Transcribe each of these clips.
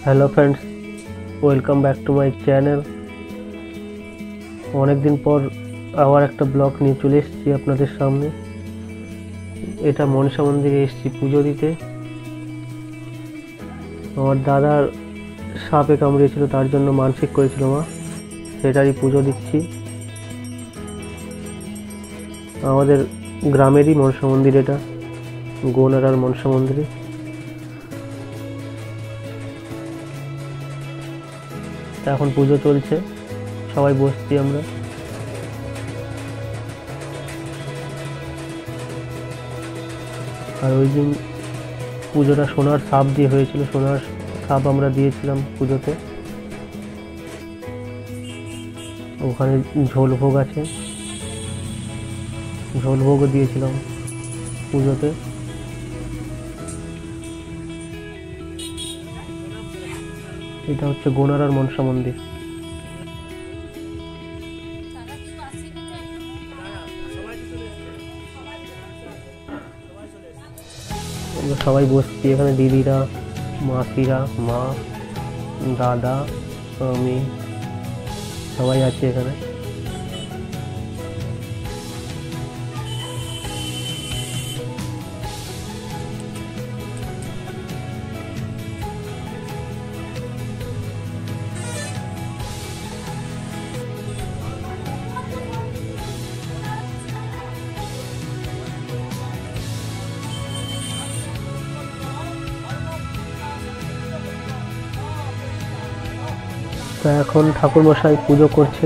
Hello friends, welcome back to my channel. अनेक दिन पर आबार एक ब्लग निये चले एसेछि आपनादेर सामने। एटा मनसा मंदिरे एसेछि पुजो दिते। आमार दादार सापे कामड़िয়েছিল, तार जन्य मानसिक करेছিল मा, सेटारই पुजो दिচ্ছি। आमादेर ग्रामेरই मनसा मंदिर, एटा गोनारार मनसा मंदिरे। এখন পুজো চলছে, সবাই বসছি আমরা। আর ওই দিন পুজোটা সোনার সাপ দিয়ে হয়েছিল, সোনার সাপ আমরা দিয়েছিলাম পুজোতে। ওখানে ঝোল ভোগ আছে, ঝোল ভোগও দিয়েছিলাম পুজোতে। এটা হচ্ছে গোনারার মনসা মন্দির। আমরা সবাই বসছি এখানে, দিদিরা, মাসিরা, মা, দাদা, আমি সবাই আছি এখানে। তো এখন ঠাকুর মশাই পুজো করছে,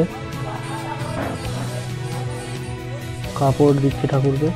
কাপড় দিচ্ছে ঠাকুরকে।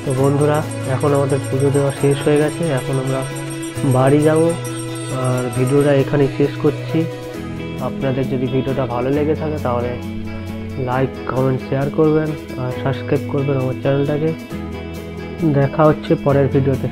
তো বন্ধুরা, এখন আমাদের পুজো দেওয়া শেষ হয়ে গেছে, এখন আমরা বাড়ি যাব। আর ভিডিওটা এখানেই শেষ করছি। আপনাদের যদি ভিডিওটা ভালো লেগে থাকে তাহলে লাইক, কমেন্ট, শেয়ার করবেন আর সাবস্ক্রাইব করবেন আমার চ্যানেলটাকে। দেখা হচ্ছে পরের ভিডিওতে।